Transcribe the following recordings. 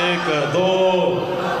1 2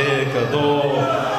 1 2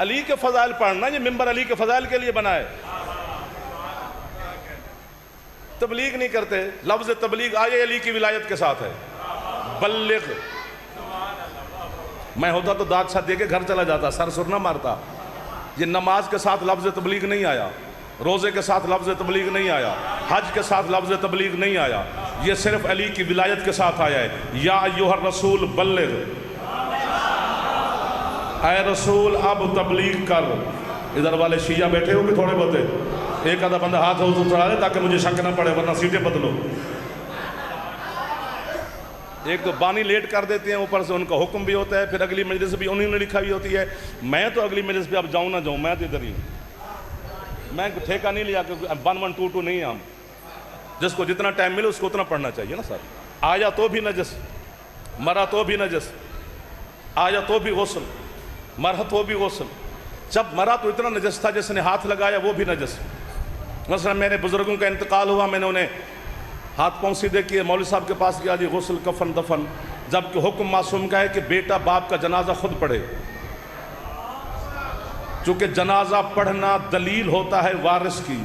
علی کے فضائل پڑھنا، یہ منبر علی کے فضائل کے لیے بنا ہے. تبلیغ نہیں کرتے. لفظ تبلیغ آئے علی کی ولایت کے ساتھ ہے. بلغ. میں ہوتا تو داد ساتھ دے کے گھر چلا جاتا، سر سر نہ مارتا. یہ نماز کے ساتھ لفظ تبلیغ نہیں آیا، روزے کے ساتھ لفظ تبلیغ نہیں آیا، حج کے ساتھ لفظ تبلیغ نہیں آیا. یہ صرف علی کی ولایت کے ساتھ آیا ہے. یا ایھا الرسول بلغ، اے رسول اب تبلیغ کر. ادھر والے شیعہ بیٹھے ہو کہ تھوڑے بہت ایک آدھا بندہ ہاتھ اٹھا لے تاکہ مجھے شک نہ پڑے ورنہ سیٹیں بدلو. ایک تو بانی لیٹ کر دیتے ہیں، اوپر سے ان کا حکم بھی ہوتا ہے، پھر اگلی مجلس بھی انہی نے لکھا ہوئی ہوتی ہے. میں تو اگلی مجلس پہ اب جاؤں نہ جاؤں، میں تو ادھر ہی ہوں. میں ٹھیکہ نہیں لیا کہ 1122 نہیں. ہم جس کو جتنا ٹائم ملے اس کو اتنا پڑھنا چاہیے نا سر. آیا تو بھی نجس، مرا تو بھی نجس، آیا تو بھی غسل، مرا تو بھی غسل. جب مرا تو اتنا نجس تھا، جس نے ہاتھ لگایا وہ بھی نجس. مثلا میرے بزرگوں کا انتقال ہوا، میں نے انہیں ہاتھ پاؤں سیدھے کیے، مولوی صاحب کے پاس گیا، جی غسل کفن دفن. جبکہ حکم معصوم کا ہے کہ بیٹا باپ کا جنازہ خود پڑھے، چونکہ جنازہ پڑھنا دلیل ہوتا ہے وارث کی.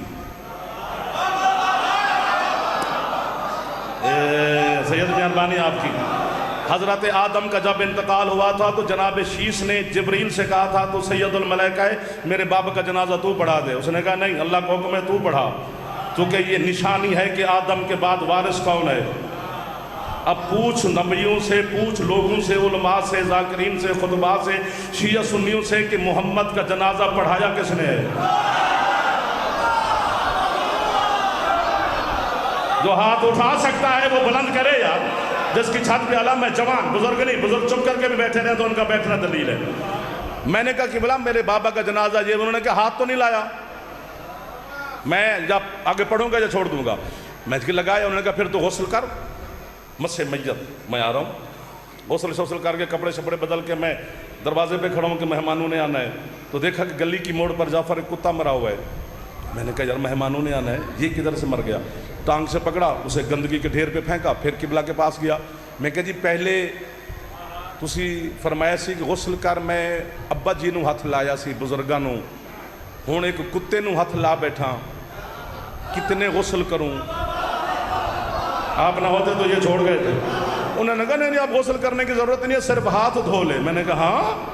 سید مہربانی آپ کی. حضرت آدم کا جب انتقال ہوا تھا تو جناب شیش نے جبریل سے کہا تھا تو سید الملائکہ ہے میرے باپ کا جنازہ تو پڑھا دے. اس نے کہا نہیں، اللہ کا حکم ہے تو پڑھا، کیونکہ یہ نشانی ہے کہ آدم کے بعد وارث کون ہے. اب پوچھ نبیوں سے، پوچھ لوگوں سے، علماء سے، ذاکرین سے، خطباء سے، شیعہ سنیوں سے کہ محمد کا جنازہ پڑھایا کس نے ہے. جو ہاتھ اٹھا سکتا ہے وہ بلند کرے یار. جس کی چھت پہ علم ہے، جوان بزرگ نہیں، بزرگ چپ کر کے بھی بیٹھے رہے تو ان کا بیٹھنا دلیل ہے. میں نے کہا کہ بلا میرے بابا کا جنازہ یہ، انہوں نے کہا ہاتھ تو نہیں لایا. میں جب آگے پڑھوں گا یا چھوڑ دوں گا. میں لگایا، انہوں نے کہا پھر تو غسل کر، مسح میت. میں آ رہا ہوں. غسل کر کے کپڑے شپڑے بدل کے میں دروازے پہ کھڑا ہوں کہ مہمانوں نے آنا ہے. تو دیکھا کہ گلی کی موڑ پر جعفر ایک کتا مرا ہوا ہے. میں نے کہا یار مہمانوں نے آنا ہے، یہ کدھر سے مر گیا. ٹانگ سے پکڑا، اسے گندگی کے ڈھیر پہ پھینکا، پھر قبلہ کے پاس گیا. میں کہا جی پہلے تسی فرمایا سی کہ غسل کر، میں ابا جی نو ہاتھ لایا سی بزرگاں نو، ہوں ایک کتے نو ہاتھ لا بیٹھا، کتنے غسل کروں. آپ نہ ہوتے تو یہ چھوڑ گئے تھے. انہوں نے کہا نہیں آپ غسل کرنے کی ضرورت نہیں ہے، صرف ہاتھ دھو لے. میں نے کہا ہاں،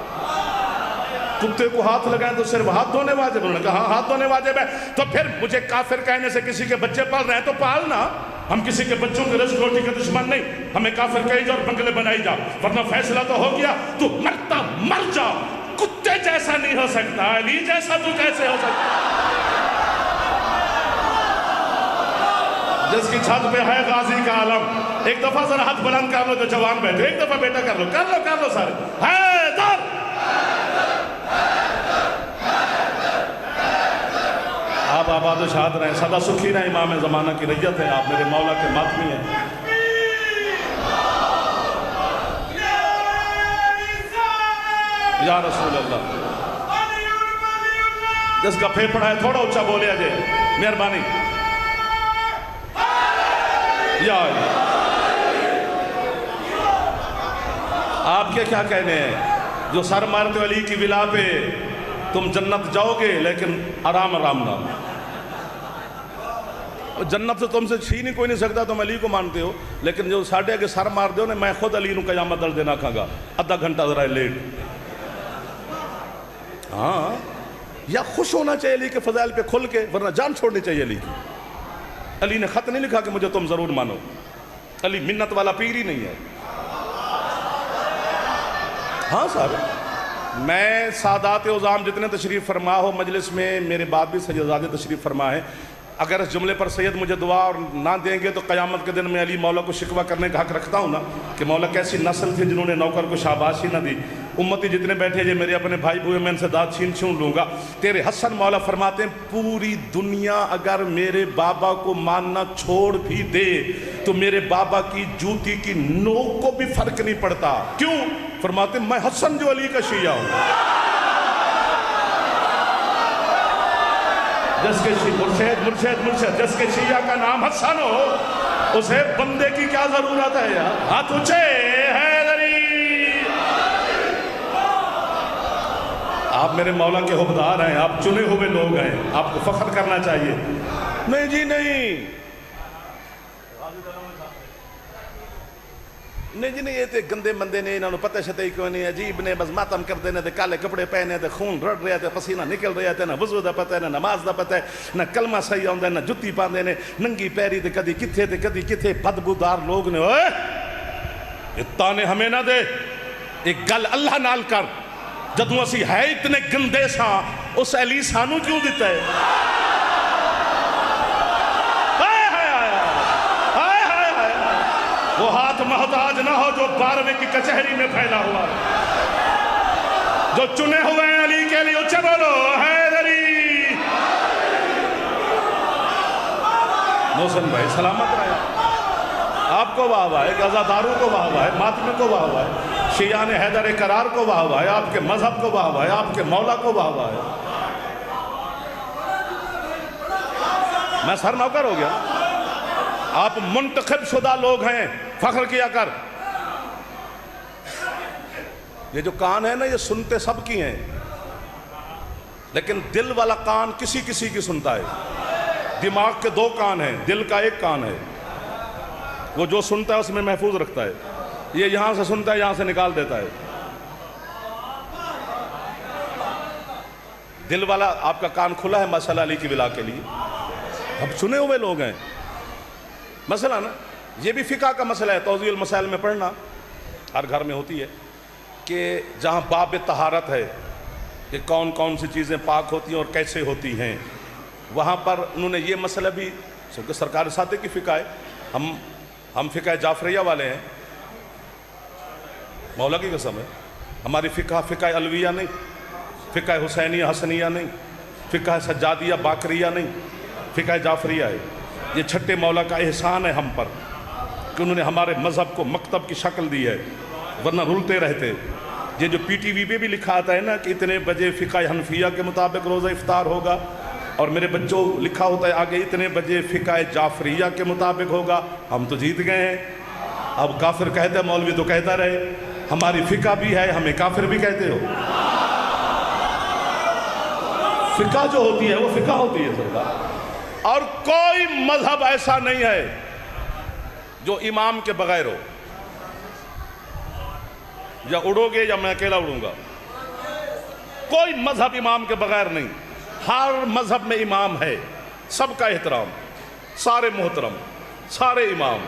کتے کو ہاتھ لگائیں تو صرف ہاتھ دھونے واجب. انہوں نے کہا ہاں ہاتھ دھونے واجب ہے. تو پھر مجھے کافر کہنے سے کسی کے بچے پال رہے ہیں تو پالنا. ہم کسی کے بچوں کے رزق روٹی کے دشمن نہیں. ہمیں کافر کہی جا اور بنگلے بنائی جا، ورنہ فیصلہ تو ہو گیا. تو مرتا مر جا. کتے جیسا نہیں ہو سکتا، علی جیسا تو کیسے ہو سکتا. جس کی چھت پہ ہے غازی کا علم. ایک دفعہ ذرا ہاتھ بلند کر لو جو جوان بیٹھے، ایک دفعہ بیٹا کر لو سارے. حیدر. آپ آباد و شاد رہیں، سدا سکھی رہیں. امام زمانہ کی ریت ہے، آپ میرے مولا کے ماتمی ہیں. یا رسول اللہ. جس کا پھیپڑا ہے تھوڑا اونچا بولے اجے، مہربانی. یا آپ کے کیا کہنے ہیں جو سر مارتے علی کی ولا پہ؟ تم جنت جاؤ گے لیکن آرام نہ. جنت سے تم سے چھین ہی کوئی نہیں سکتا. تم علی کو مانتے ہو، لیکن جو ساڑھے کے سر مار دے ہو نا، میں خود علی نو قیامت دل دینا کھاں گا آدھا گھنٹہ ذرا لیٹ. ہاں، یا خوش ہونا چاہیے علی کے فضائل پہ کھل کے، ورنہ جان چھوڑنی چاہیے علی کی. علی نے خط نہیں لکھا کہ مجھے تم ضرور مانو. علی منت والا پیر ہی نہیں ہے. ہاں صاحب، میں سادات عظام جتنے تشریف فرما ہو مجلس میں، میرے بعد بھی سیدزادے تشریف فرما ہے. اگر اس جملے پر سید مجھے دعا اور نہ دیں گے تو قیامت کے دن میں علی مولا کو شکوہ کرنے کا حق رکھتا ہوں نا کہ مولا کیسی نسل تھی جنہوں نے نوکر کو شاباشی نہ دی. امتی جتنے بیٹھے جے میرے اپنے بھائی بھوئے، میں ان سے داد چھین لوں گا. تیرے حسن مولا فرماتے ہیں پوری دنیا اگر میرے بابا کو ماننا چھوڑ بھی دے تو میرے بابا کی جوتی کی نوک کو بھی فرق نہیں پڑتا. کیوں؟ فرماتے ہیں میں حسن جو علی کا شیعہ ہوں. جس کے مرشد جس کے شیعہ کا نام حسن ہو، اسے بندے کی کیا ضرورت ہے یار. ہاتھ اونچے حیدری. آپ میرے مولا کے حکمدار ہیں، آپ چنے ہوئے لوگ ہیں، آپ کو فخر کرنا چاہیے۔ نہیں جی نہیں نہیں یہ تے گندے بندے نے، انہوں نے پتہ شتے کیوں نہیں، عجیب نے، بس ماتم کر دینے تے کالے کپڑے پہنے تے خون رڑ رہا تے پسینہ نکل رہا تے، نہ وضو دا پتہ ہے، نہ نماز دا پتہ ہے، نہ کلمہ صحیح ہوندا ہے، نہ جتی پاندے نے، ننگی پیری تے کدی کتھے بدبودار لوگ نے۔ اوئے اتانے ہمیں نہ دے، ایک گل اللہ نال کر، جدوں اسی ہے اتنے گندے ساں، اس علی سانو کیوں دیتا ہے؟ وہ ہاتھ محتاج نہ ہو جو 12ویں کی کچہری میں پھیلا ہوا ہے، جو چنے ہوئے ہیں علی کے لیے، اچھا بولو حیدری۔ محسن بھائی سلامت رہے، آپ کو واہ واہ ہے، غزاداروں کو واہ واہ ہے، ماتمی کو واہ واہ ہے، شیعان حیدر قرار کو واہ واہ ہے، آپ کے مذہب کو واہ واہ ہے، آپ کے مولا کو واہ واہ ہے۔ میں سر نوکر ہو گیا، آپ منتخب شدہ لوگ ہیں، فخر کیا کر۔ یہ جو کان ہے نا، یہ سنتے سب کی ہیں، لیکن دل والا کان کسی کسی کی سنتا ہے۔ دماغ کے 2 کان ہیں، دل کا 1 کان ہے، وہ جو سنتا ہے اس میں محفوظ رکھتا ہے۔ یہ یہاں سے سنتا ہے، یہاں سے نکال دیتا ہے۔ دل والا آپ کا کان کھلا ہے مسئلہ علی کی ولا کے لیے، اب چنے ہوئے لوگ ہیں۔ مسئلہ نا یہ بھی فقہ کا مسئلہ ہے، توضیح المسائل میں پڑھنا ہر گھر میں ہوتی ہے کہ جہاں باب طہارت ہے کہ کون کون سی چیزیں پاک ہوتی ہیں اور کیسے ہوتی ہیں، وہاں پر انہوں نے یہ مسئلہ بھی، چونکہ سرکار ساتھ کی فقہ ہے، ہم فقہ جعفریہ والے ہیں، مولا کی قسم ہے، ہماری فقہ علویہ نہیں، فقہ حسینیہ حسنیہ نہیں، فقہ سجادیہ باقریہ نہیں، فقہ جعفریہ ہے۔ یہ چھٹے مولا کا احسان ہے ہم پر کہ انہوں نے ہمارے مذہب کو مکتب کی شکل دی ہے، ورنہ رلتے رہتے۔ یہ جو پی ٹی وی پہ بھی لکھا آتا ہے نا کہ اتنے بجے فقہ حنفیہ کے مطابق روزہ افطار ہوگا، اور میرے بچوں لکھا ہوتا ہے آگے اتنے بجے فقہ جعفریہ کے مطابق ہوگا، ہم تو جیت گئے ہیں۔ اب کافر کہتے ہیں، مولوی تو کہتا رہے، ہماری فقہ بھی ہے، ہمیں کافر بھی کہتے ہو۔ فقہ جو ہوتی ہے وہ فقہ ہوتی ہے سرکار، اور کوئی مذہب ایسا نہیں ہے جو امام کے بغیر ہو۔ یا اڑو گے یا میں اکیلا اڑوں گا، کوئی مذہب امام کے بغیر نہیں۔ ہر مذہب میں امام ہے، سب کا احترام، سارے محترم، سارے امام،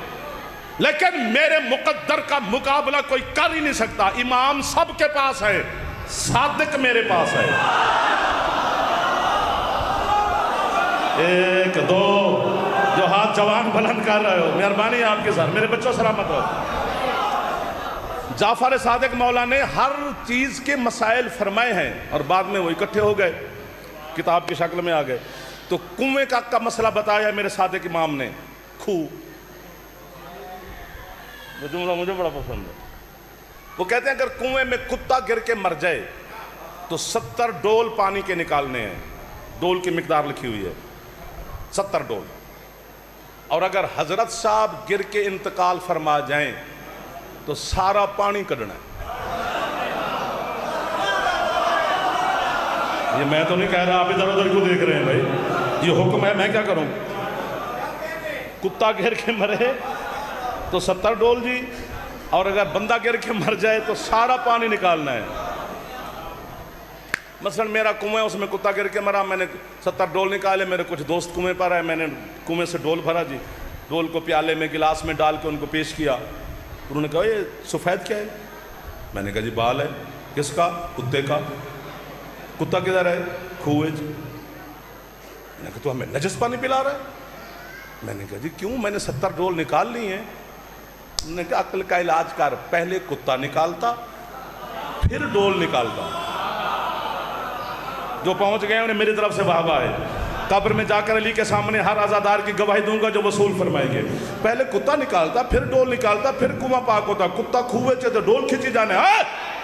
لیکن میرے مقدر کا مقابلہ کوئی کر ہی نہیں سکتا۔ امام سب کے پاس ہے، صادق میرے پاس ہے۔ 1 2 جو ہاتھ جوان بلند کر رہے ہو، مہربانی ہے آپ کے ساتھ، میرے بچوں سلامت ہو۔ جعفر صادق مولا نے ہر چیز کے مسائل فرمائے ہیں، اور بعد میں وہ اکٹھے ہو گئے، کتاب کی شکل میں آ گئے۔ تو کنویں کا مسئلہ بتایا میرے صادق امام نے، کھو، وہ جملہ مجھے بڑا پسند ہے۔ وہ کہتے ہیں اگر کنویں میں کتا گر کے مر جائے تو 70 ڈول پانی کے نکالنے ہیں، ڈول کی مقدار لکھی ہوئی ہے 70 ڈول، اور اگر حضرت صاحب گر کے انتقال فرما جائیں تو سارا پانی کڈنا ہے۔ یہ میں تو نہیں کہہ رہا، آپ ادھر ادھر کیوں دیکھ رہے ہیں بھائی، یہ حکم ہے، میں کیا کروں؟ کتا گر کے مرے تو 70 ڈول جی، اور اگر بندہ گر کے مر جائے تو سارا پانی نکالنا ہے۔ مثلا میرا کنویں، اس میں کتا گر کے مرا، میں نے 70 ڈول نکالے، میرے کچھ دوست کنویں پر آئے، میں نے کنویں سے ڈول بھرا جی، ڈول کو پیالے میں گلاس میں ڈال کے ان کو پیش کیا۔ انہوں نے کہا یہ سفید کیا ہے؟ میں نے کہا جی بال ہے۔ کس کا؟ کتے کا۔ کتا کدھر ہے؟ کھوئے جی۔ میں نے کہا تو ہمیں نجس پانی پلا رہا ہے؟ میں نے کہا جی کیوں؟ میں نے 70 ڈول نکال لی ہیں۔ انہوں نے کہا عقل کا علاج کر، پہلے کتا نکالتا پھر ڈول نکالتا۔ جو پہنچ گئے انہیں میری طرف سے واہ واہ ہے۔ قبر میں جا کر علی کے سامنے ہر عزادار کی گواہی دوں گا جو وصول فرمائیں گے۔ پہلے کتا نکالتا، پھر ڈول نکالتا، پھر کنواں پاک ہوتا۔ کتا کھوئے چاہتے ڈول کھینچی جانے،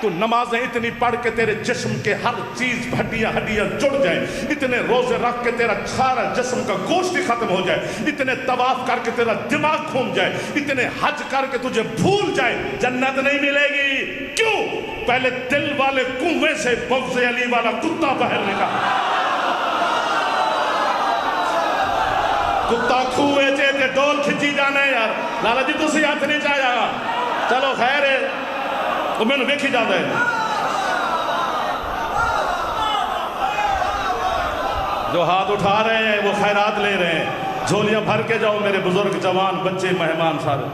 تو نمازیں اتنی پڑھ کے تیرے جسم کے ہر چیز ہڈیاں جڑ جائیں، اتنے روزے رکھ کے تیرا سارا جسم کا گوشت ہی ختم ہو جائے، اتنے طواف کر کے تیرا دماغ گھوم جائے، اتنے حج کر کے تجھے بھول جائے، جنت نہیں ملے گی۔ کیوں؟ پہلے دل والے کنویں سے بغض علی والا کتا باہر نکلا. کتا کھوئے تے ڈول کھچی جانا ہے یار. لالا جی تسی ہاتھ نہیں چاہیا. چلو خیر ہے وہ میں نے ویکھی جاتا ہے. جو ہاتھ اٹھا رہے ہیں وہ خیرات لے رہے ہیں. جھولیاں بھر کے جاؤ میرے بزرگ جوان بچے مہمان سارے.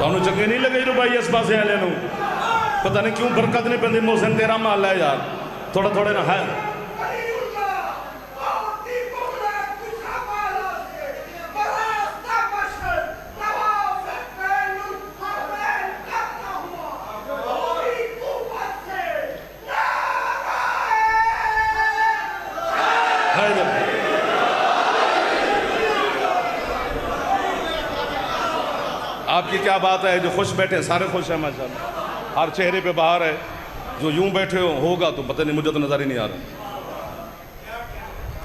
تو چنگے نہیں لگے ربائی اس پاسے آلے نو. پتہ نہیں کیوں برکت نہیں پہنے محسن تیرا مال ہے یار. تھوڑا تھوڑے نہ ہے. آپ کی کیا بات ہے جو خوش بیٹھے سارے خوش ہیں ماشاءاللہ. ہر چہرے پہ باہر ہے. جو یوں بیٹھے ہوگا تو پتہ نہیں مجھے تو نظر ہی نہیں آ رہا.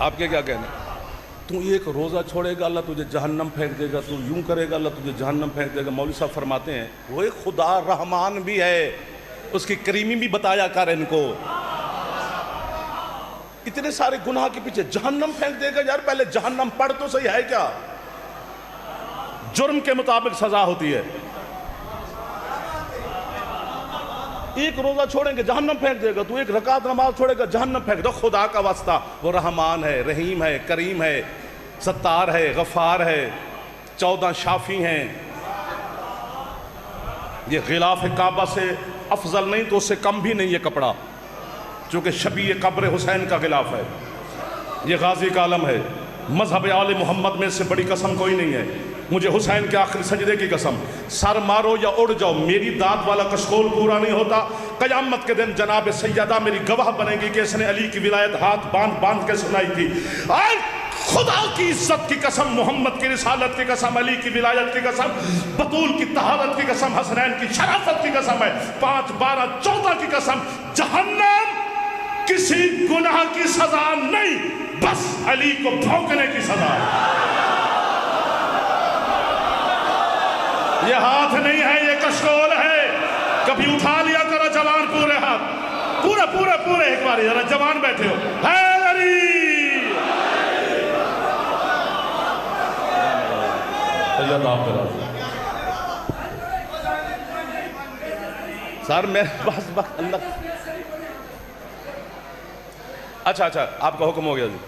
آپ کے کیا کہنے. تو ایک روزہ چھوڑے گا اللہ تجھے جہنم پھینک دے گا. تو یوں کرے گا اللہ تجھے جہنم پھینک دے گا. مولوی صاحب فرماتے ہیں وہ ایک خدا رحمان بھی ہے. اس کی کریمی بھی بتایا کر ان کو. اتنے سارے گناہ کے پیچھے جہنم پھینک دے گا. یار پہلے جہنم پڑھ تو صحیح ہے کیا. جرم کے مطابق سزا ہوتی ہے. ایک روزہ چھوڑیں گے جہنم پھینک دے گا. تو ایک رکعت نماز چھوڑے گا جہنم پھینک دے. خدا کا واسطہ وہ رحمان ہے رحیم ہے کریم ہے ستار ہے غفار ہے 14 شافی ہیں. یہ غلاف کعبہ سے افضل نہیں تو اس سے کم بھی نہیں یہ کپڑا چونکہ شبیہ قبر حسین کا غلاف ہے. یہ غازی کا علم ہے. مذہب آل محمد میں سے بڑی قسم کوئی نہیں ہے. مجھے حسین کے آخری سجدے کی قسم. سر مارو یا اڑ جاؤ میری داد والا کشکول پورا نہیں ہوتا. قیامت کے دن جناب سیدہ میری گواہ بنے گی کہ اس نے علی کی ولایت ہاتھ باندھ باندھ کے سنائی تھی. اور خدا کی عزت کی قسم محمد کی رسالت کی قسم علی کی ولایت کی قسم بطول کی طہارت کی قسم حسنین کی شرافت کی قسم ہے 5 12 14 کی قسم. جہنم کسی گناہ کی سزا نہیں بس علی کو بھونکنے کی سزا ہے. یہ ہاتھ نہیں ہے یہ کشکول ہے. کبھی اٹھا لیا کرو جوان پورے ہاتھ پورے پورے پورے ایک بار ذرا جوان بیٹھے ہو. حیدری سر میں بس اللہ. اچھا آپ کا حکم ہو گیا جی.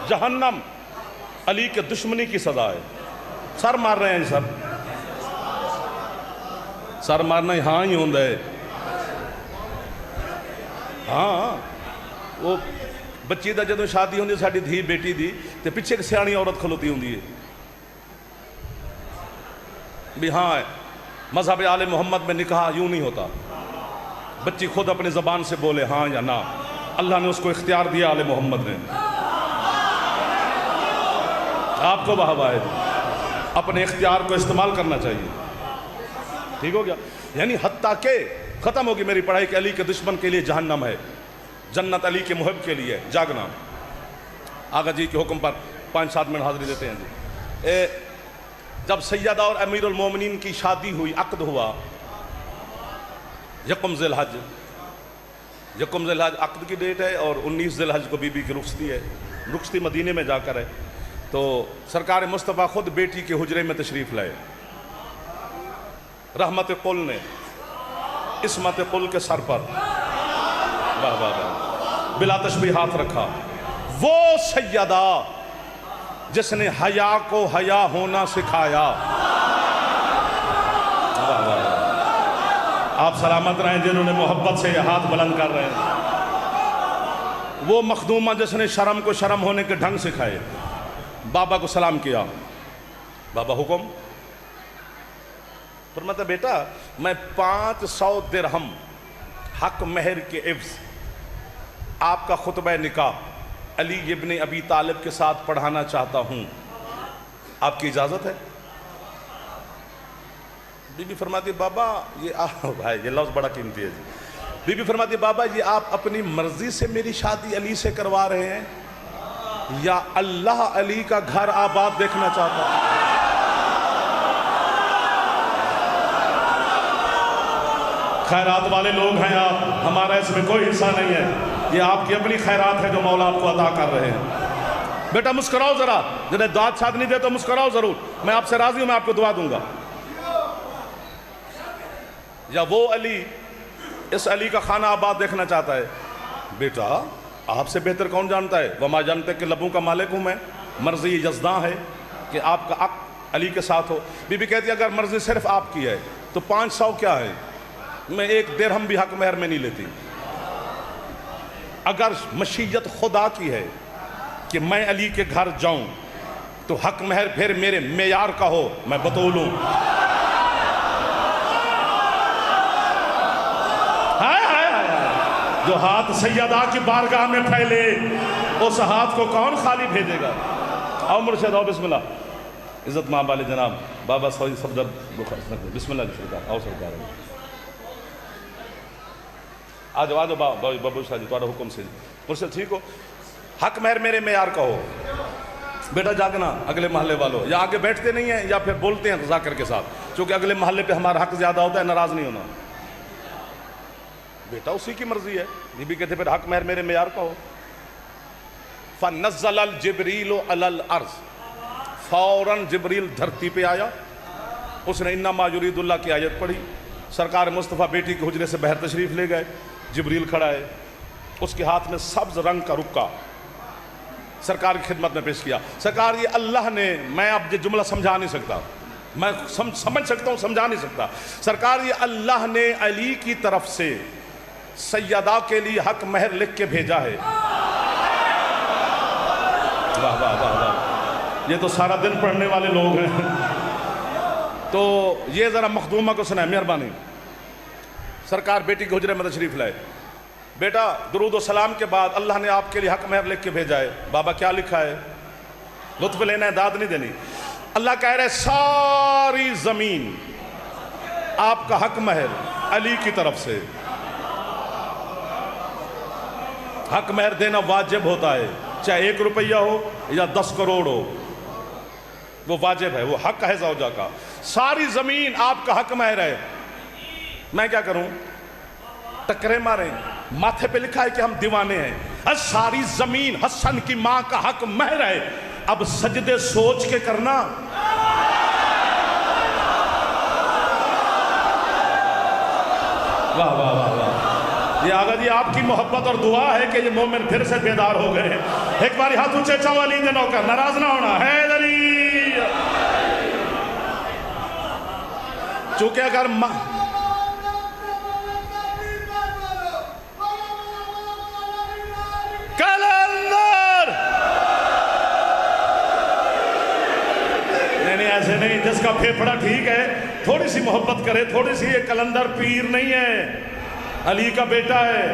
جہنم علی کے دشمنی کی سزا ہے. سر مار رہے ہیں سر. سر مارنا ہاں ہی ہوندہ ہے. ہاں وہ بچی دا جدوں شادی ہوندی ساڑی دھی بیٹی دی تے پچھے ایک سیانی عورت کھلوتی ہوندی ہے بھی ہاں مذہب آل محمد میں نکاح یوں نہیں ہوتا. بچی خود اپنے زبان سے بولے ہاں یا نہ. اللہ نے اس کو اختیار دیا آل محمد نے. آپ کو واہ واہ ہے. اپنے اختیار کو استعمال کرنا چاہیے. ٹھیک ہو گیا. یعنی حتیٰ کہ ختم ہوگی میری پڑھائی کہ علی کے دشمن کے لیے جہنم ہے جنت علی کے محب کے لیے جاگنا. آقا جی کے حکم پر 5-7 منٹ حاضری دیتے ہیں جی. جب سیدہ اور امیر المومنین کی شادی ہوئی عقد ہوا یکم ذی الحج عقد کی ڈیٹ ہے اور 19 ذی الحج کو بی بی کی رخصتی ہے. رخصتی مدینے میں جا کر ہے. تو سرکار مصطفیٰ خود بیٹی کے حجرے میں تشریف لائے. رحمت قل نے عصمت قل کے سر پر واہ واہ واہ بلا تشبیہ ہاتھ رکھا. وہ سیدہ جس نے حیا کو حیا ہونا سکھایا. واہ واہ آپ سلامت رہیں جنہوں نے محبت سے یہ ہاتھ بلند کر رہے ہیں. وہ مخدومہ جس نے شرم کو شرم ہونے کے ڈھنگ سکھائے. بابا کو سلام کیا. بابا حکم فرماتا بیٹا میں 500 درہم حق مہر کے عوض آپ کا خطبہ نکاح علی ابن ابی طالب کے ساتھ پڑھانا چاہتا ہوں، آپ کی اجازت ہے؟ بی بی فرماتی بابا یہ لفظ بڑا قیمتی ہے جی. بی بی فرماتی بابا یہ آپ اپنی مرضی سے میری شادی علی سے کروا رہے ہیں یا اللہ علی کا گھر آباد دیکھنا چاہتا ہے؟ خیرات والے لوگ ہیں آپ، ہمارا اس میں کوئی حصہ نہیں ہے، یہ آپ کی اپنی خیرات ہے جو مولا آپ کو عطا کر رہے ہیں. بیٹا مسکراؤ ذرا، جنہیں دعات شاد نہیں دے تو مسکراؤ ضرور، میں آپ سے راضی ہوں، میں آپ کو دعا دوں گا. یا وہ علی اس علی کا خانہ آباد دیکھنا چاہتا ہے؟ بیٹا آپ سے بہتر کون جانتا ہے؟ وما جانتے کہ لبوں کا مالک ہوں میں، مرضی یزداں ہے کہ آپ کا عقد علی کے ساتھ ہو. بی بی کہتی ہے اگر مرضی صرف آپ کی ہے تو 500 کیا ہے، میں 1 درہم بھی حق مہر میں نہیں لیتی. اگر مشیت خدا کی ہے کہ میں علی کے گھر جاؤں تو حق مہر پھر میرے معیار کا ہو، میں بطولوں. جو ہاتھ سیدہ کی بارگاہ میں پھیلے اس ہاتھ کو کون خالی بھیجے گا؟ آؤ مرشد آؤ، بسم اللہ. عزت ماں والے جناب بابا سوئی صفدر بسم اللہ سرکار، آؤ سرکار آجو بابو شاہ جی تھوڑا حکم سے. مرشد ٹھیک ہو، حق مہر میرے معیار کا ہو. بیٹا جاگنا اگلے محلے والوں، یا آگے بیٹھتے نہیں ہیں یا پھر بولتے ہیں ذاکر کے ساتھ، چونکہ اگلے محلے پہ ہمارا حق زیادہ ہوتا ہے، ناراض نہیں ہونا. بیٹا اسی کی مرضی ہے. بی بی کہتے پھر حق مہر میرے معیار کا ہو. فَنَزَّلَ الْجِبْرِيلُ عَلَى الْأَرْضِ، فوراً جبریل دھرتی پہ آیا، اس نے اِنَّمَا يُرِيدُ اللَّهُ کی آیت پڑھی. سرکار مصطفیٰ بیٹی کے حجرے سے باہر تشریف لے گئے. جبریل کھڑا ہے، اس کے ہاتھ میں سبز رنگ کا رکا سرکار کی خدمت میں پیش کیا. سرکار یہ اللہ نے، میں اب یہ جملہ سمجھا نہیں سکتا، میں سمجھ سکتا ہوں سمجھا نہیں سکتا. سرکار یہ اللہ نے علی کی طرف سے سیدہ کے لیے حق مہر لکھ کے بھیجا ہے. واہ واہ واہ واہ، یہ تو سارا دن پڑھنے والے لوگ ہیں. تو یہ ذرا مخدومہ کو سنائے مہربانی. سرکار بیٹی کے حجرے میں تشریف لائے. بیٹا درود و سلام کے بعد اللہ نے آپ کے لیے حق مہر لکھ کے بھیجا ہے. بابا کیا لکھا ہے؟ لطف لینا ہے، داد نہیں دینی. اللہ کہہ رہے ساری زمین آپ کا حق مہر علی کی طرف سے. حق مہر دینا واجب ہوتا ہے، چاہے 1 روپیہ ہو یا 10 کروڑ ہو، وہ واجب ہے، وہ حق ہے زوجہ کا. ساری زمین آپ کا حق مہر ہے. میں کیا کروں؟ ٹکرے ماریں؟ ماتھے پہ لکھا ہے کہ ہم دیوانے ہیں. ساری زمین حسن کی ماں کا حق مہر ہے. اب سجدے سوچ کے کرنا. واہ واہ واہ واہ، یہ آگا جی آپ کی محبت اور دعا ہے کہ یہ مومن پھر سے بیدار ہو گئے ہیں. ایک باری ہاتھ اونچے چاہو علی دے نوکر، ناراض نہ ہونا. حیدری، چونکہ اگر کلندر نہیں ایسے نہیں، جس کا پھیپھڑا ٹھیک ہے تھوڑی سی محبت کرے، تھوڑی سی. یہ کلندر پیر نہیں ہے، علی کا بیٹا ہے.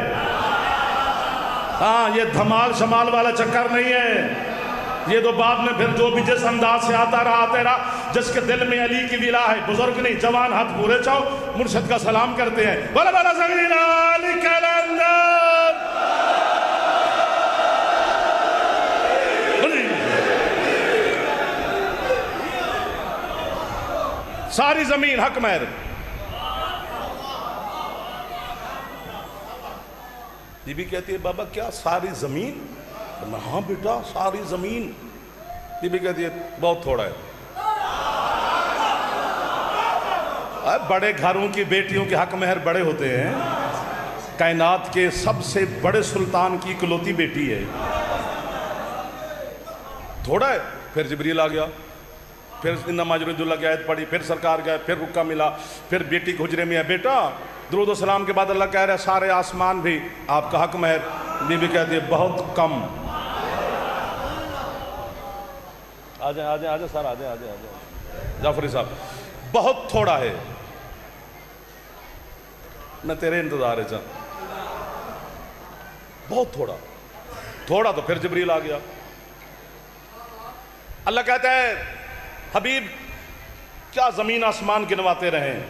ہاں یہ دھمال شمال والا چکر نہیں ہے. یہ تو بعد میں پھر جو بھی جس انداز سے آتا رہا تیرا، جس کے دل میں علی کی ولا ہے. بزرگ نہیں، جوان ہاتھ پورے چاہو، مرشد کا سلام کرتے ہیں. بولا بولا زمین علی کلندر. ساری زمین حق مہر. بی بی کہتی ہے بابا کیا ساری زمین؟ ہاں بیٹا ساری زمین. بی بی کہتی ہے بہت تھوڑا ہے. بڑے گھروں کی بیٹیوں کے حق مہر بڑے ہوتے ہیں. کائنات کے سب سے بڑے سلطان کی اکلوتی بیٹی ہے. تھوڑا ہے. پھر جبریل آ گیا، پھر انما یرید اللہ کی آیت پڑھی، پھر سرکار گئے، پھر رکا ملا، پھر بیٹی کے حجرے میں ہے. بیٹا درود و سلام کے بعد اللہ کہہ رہے سارے آسمان بھی آپ کا حق مہر. بی بی کہتی ہے بہت کم. آجائیں سر، آجائیں جعفری صاحب. بہت تھوڑا ہے. میں تیرے انتظار ہے بہت تھوڑا تو پھر جبریل آ گیا. اللہ کہتا ہے حبیب کیا زمین آسمان گنواتے رہیں,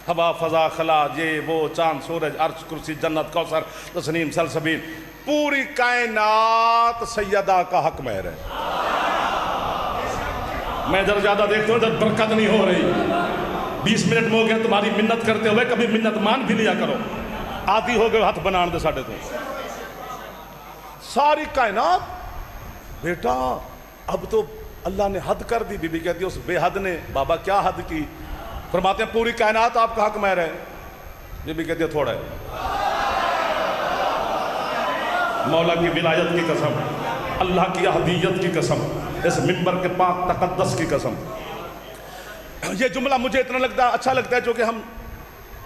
ہوا فضا خلا یہ وہ چاند سورج عرش کرسی جنت کوثر تسنیم سلسبیل, پوری کائنات سیدہ کا حق مہر ہے. میں ادھر زیادہ دیکھتا ہوں ادھر برکت نہیں ہو رہی. 20 منٹ ہو گئے تمہاری منت کرتے ہوئے, کبھی منت مان بھی لیا کرو. آدھی ہو گئے ہاتھ بنان دے ساڑھے تو ساری کائنات. بیٹا اب تو اللہ نے حد کر دی. بی بی کہتی ہے اس بے حد نے بابا کیا حد کی؟ فرماتے ہیں پوری کائنات آپ کا حق مہر ہے. بی بی کہتی ہے تھوڑا ہے. مولا کی ولایت کی قسم, اللہ کی احدیت کی قسم, اس منبر کے پاک تقدس کی قسم. یہ جملہ مجھے اتنا اچھا لگتا ہے جو کہ ہم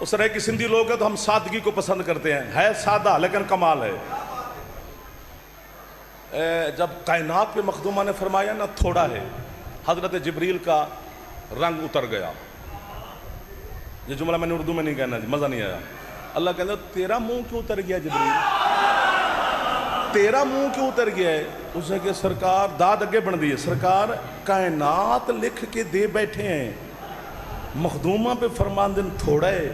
اس طرح کی سندھی لوگ ہیں تو ہم سادگی کو پسند کرتے ہیں. ہے سادہ لیکن کمال ہے. جب کائنات پہ مخدومہ نے فرمایا نا تھوڑا ہے, حضرت جبریل کا رنگ اتر گیا. یہ جملہ میں نے اردو میں نہیں کہنا, مزہ نہیں آیا. اللہ کہتا ہے تیرا منہ کیوں اتر گیا جبریل, تیرا منہ کیوں اتر گیا ہے؟ اس نے کہ سرکار داد اگے بن دی ہے, سرکار کائنات لکھ کے دے بیٹھے ہیں, مخدومہ پہ فرمان دن تھوڑا ہے,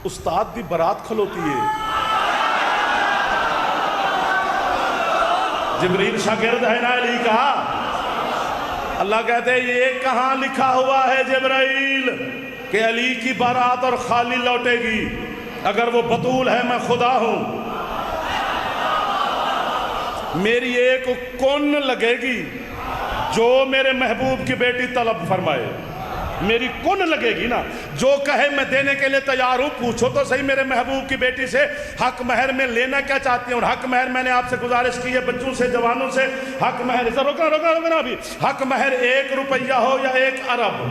استاد دی برات کھلوتی ہے. جبریل شاگرد ہے نا علی کا. اللہ کہتے ہیں یہ کہاں لکھا ہوا ہے جبرائیل کہ علی کی بارات اور خالی لوٹے گی؟ اگر وہ بطول ہے میں خدا ہوں. میری ایک کن لگے گی جو میرے محبوب کی بیٹی طلب فرمائے. میری کن لگے گی نا, جو کہے میں دینے کے لیے تیار ہوں. پوچھو تو صحیح میرے محبوب کی بیٹی سے حق مہر میں لینا کیا چاہتی ہیں. اور حق مہر میں نے آپ سے گزارش کی ہے بچوں سے جوانوں سے, حق مہر روکنا ابھی, حق مہر 1 روپیہ ہو یا 1 ارب,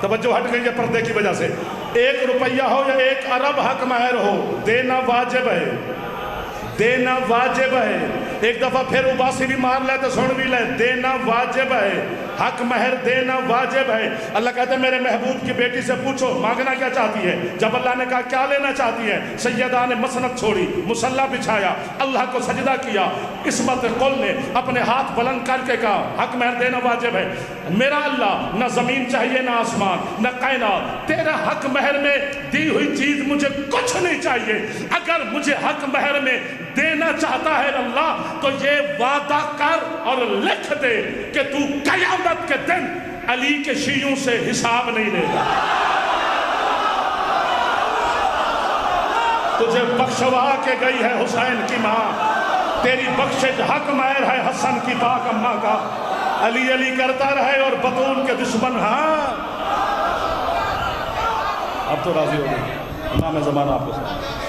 توجہ ہٹ گئی ہے پردے کی وجہ سے, 1 روپیہ ہو یا 1 ارب حق مہر ہو, دینا واجب ہے, دینا واجب ہے. ایک دفعہ پھر اباسی بھی مار لے تو سن بھی لے, دینا واجب ہے, حق مہر دینا واجب ہے. اللہ کہتا ہے میرے محبوب کی بیٹی سے پوچھو مانگنا کیا چاہتی ہے. جب اللہ نے کہا کیا لینا چاہتی ہے, سیدہ نے مسند چھوڑی, مصلی بچھایا, اللہ کو سجدہ کیا. عصمت قل نے اپنے ہاتھ بلند کر کے کہا حق مہر دینا واجب ہے. میرا اللہ نہ زمین چاہیے نہ آسمان نہ کائنات, تیرا حق مہر میں دی ہوئی چیز مجھے کچھ نہیں چاہیے. اگر مجھے حق مہر میں دینا چاہتا ہے اللہ تو یہ وعدہ کر اور لکھ دے کہ تو قیامت کے دن علی کے شیعوں سے حساب نہیں لے گا. تجھے بخشوا کے گئی ہے حسین کی ماں, تیری بخشش حق مہر ہے حسن کی پاک اماں کا. علی علی کرتا رہے اور بطول کے دشمن. ہاں اب تو راضی ہو گئے, امام زمانہ آپ کو